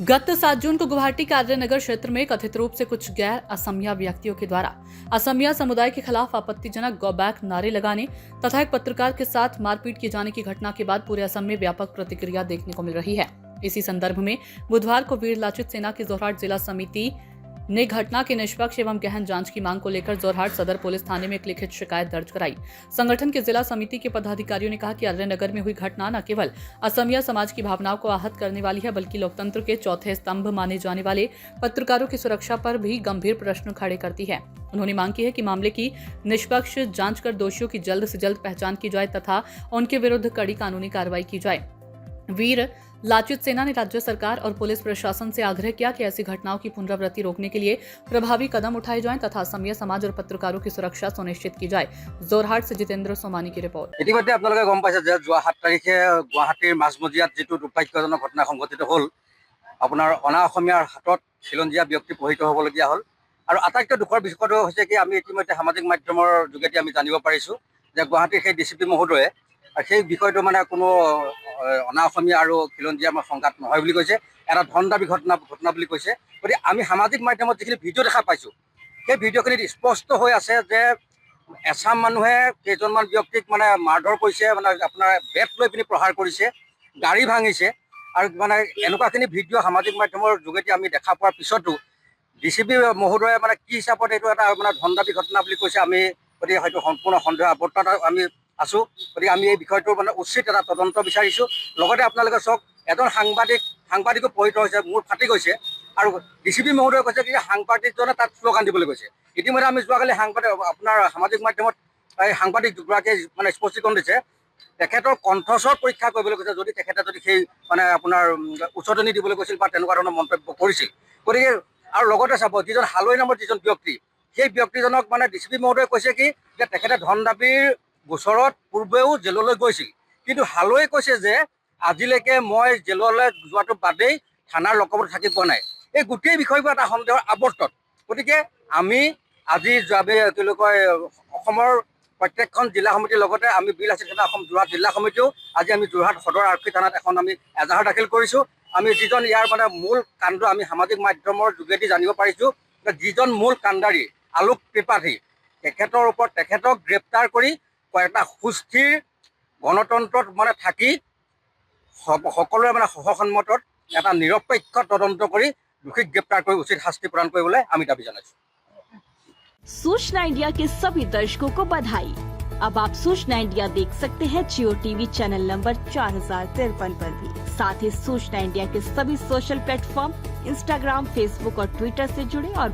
गत 7 जून को गुवाहाटी के आर्य नगर क्षेत्र में कथित रूप से कुछ गैर असमिया व्यक्तियों के द्वारा असमिया समुदाय के खिलाफ आपत्तिजनक गो बैक नारे लगाने तथा एक पत्रकार के साथ मारपीट किए जाने की घटना के बाद पूरे असम में व्यापक प्रतिक्रिया देखने को मिल रही है। इसी संदर्भ में बुधवार को वीर लाचित सेना की जोरहाट जिला समिति ने घटना की निष्पक्ष एवं गहन जांच की मांग को लेकर जोरहाट सदर पुलिस थाने में एक लिखित शिकायत दर्ज कराई। संगठन के जिला समिति के पदाधिकारियों ने कहा कि आर्य नगर में हुई घटना न केवल असमिया समाज की भावनाओं को आहत करने वाली है, बल्कि लोकतंत्र के चौथे स्तंभ माने जाने वाले पत्रकारों की सुरक्षा पर भी गंभीर प्रश्न खड़े करती है। उन्होंने मांग की है कि मामले की निष्पक्ष जांच कर दोषियों की जल्द से जल्द पहचान की जाए तथा उनके विरुद्ध कड़ी कानूनी कार्रवाई की जाए। वीर लाचित सेना ने राज्य सरकार और पुलिस प्रशासन से आग्रह किया कि ऐसी घटनाओं की पुनरावृत्ति रोकने के लिए प्रभावी कदम उठाए जाएं तथा असमिया समाज और पत्रकारों की सुरक्षा सुनिश्चित की जाए। जोरहाट से जितेंद्र सोमानी की रिपोर्ट। ইতিমধ্যে আপোনালোকে গম পাইছে যে যোৱা 7 তাৰিখে গুৱাহাটীৰ মাজমজিয়াত যেটো দুৰ্ভাগ্যজনক ঘটনা সংঘটিত হ'ল, আপোনাৰ অনা অসমীয়াৰ হাতত খিলঞ্জীয়া ব্যক্তি প্ৰহিত হ'বলগীয়া হ'ল। আৰু আটাইতকৈ দুখৰ বিষয়টো হৈছে কি আমি ইতিমধ্যে সামাজিক মাধ্যমৰ যোগেদি আমি জানিব পাৰিছোঁ যে গুৱাহাটীৰ সেই ডিচিপি মহোদয়ে সেই বিষয়টো মানে কোনো অনা অসমীয়া আৰু খিলঞ্জীয়া সংঘাত নহয় বুলি কৈছে, এটা ধন দাবী ঘটনা বুলি কৈছে। গতিকে আমি সামাজিক মাধ্যমত যিখিনি ভিডিঅ' দেখা পাইছোঁ সেই ভিডিঅ'খিনিত স্পষ্ট হৈ আছে যে এছাম মানুহে কেইজনমান ব্যক্তিক মানে মাৰধৰ কৰিছে, মানে আপোনাৰ বেট লৈ পিনি প্ৰহাৰ কৰিছে, গাড়ী ভাঙিছে। আৰু মানে এনেকুৱাখিনি ভিডিঅ' সামাজিক মাধ্যমৰ যোগেদি আমি দেখা পোৱাৰ পিছতো ডিচিপি মহোদয়ে মানে কি হিচাপত এইটো এটা মানে ধন দাবী ঘটনা বুলি কৈছে, আমি গতিকে হয়তো সম্পূৰ্ণ সন্দেহ আৱৰ্তত আমি আছোঁ। গতিকে আমি এই বিষয়টোৰ মানে উচিত এটা তদন্ত বিচাৰিছোঁ। লগতে আপোনালোকে চাওক, এজন সাংবাদিকো প্ৰহিত হৈছে, মূৰ ফাটি গৈছে। আৰু ডিচিপি মহোদয়ে কৈছে কি সাংবাদিকজনে তাত শ্লোগান দিবলৈ কৈছে। ইতিমধ্যে আমি যোৱাকালি আপোনাৰ সামাজিক মাধ্যমত এই সাংবাদিক দুগৰাকীয়ে মানে স্পষ্টীকৰণ দিছে, তেখেতৰ কণ্ঠস্বৰ পৰীক্ষা কৰিবলৈ কৈছে যদি তেখেতে সেই মানে আপোনাৰ উচতনি দিবলৈ কৈছিল বা তেনেকুৱা ধৰণৰ মন্তব্য কৰিছিল। গতিকে আৰু লগতে চাব, যিজন হালৈ নামৰ যিজন ব্যক্তি, সেই ব্যক্তিজনক মানে ডিচিপি মহোদয়ে কৈছে কি যে তেখেতে ধন দাবীৰ গোচৰত পূৰ্বেও জেললৈ গৈছিল, কিন্তু হালৈ কৈছে যে আজিলৈকে মই জেললৈ যোৱাটো বাদেই থানাৰ লকআপত থাকি পোৱা নাই। এই গোটেই বিষয়বোৰ এটা সন্দেহৰ আৱৰ্তত। গতিকে আমি আজি কি কয় অসমৰ প্ৰত্যেকখন জিলা সমিতিৰ লগতে আমি বীৰ লাচিত সেনা অসম যোৰহাট জিলা সমিতিও আজি আমি যোৰহাট সদৰ আৰক্ষী থানাত এখন আমি এজাহাৰ দাখিল কৰিছোঁ। আমি যিজন ইয়াৰ মানে মূল কাণ্ড আমি সামাজিক মাধ্যমৰ যোগেদি জানিব পাৰিছোঁ যে যিজন মূল কাণ্ডাৰী আলোক ত্ৰিপাঠী, তেখেতৰ ওপৰত তেখেতক গ্ৰেপ্তাৰ কৰি এটা সুস্থিৰ গণতন্ত্ৰত মানে থাকি সকলোৰে মানে সহসন্মতত এটা নিৰপেক্ষ তদন্ত কৰি দোষীক গ্ৰেপ্তাৰ কৰি উচিত শাস্তি प्रदान কৰিবলৈ আমি দাবী জনাইছোঁ। सूचना इंडिया के सभी दर्शकों को बधाई। अब आप सूचना इंडिया देख सकते हैं जियो टीवी चैनल नंबर 4053 पर भी। साथ ही सूचना इंडिया के सभी सोशल प्लेटफॉर्म इंस्टाग्राम, फेसबुक और ट्विटर से जुड़े और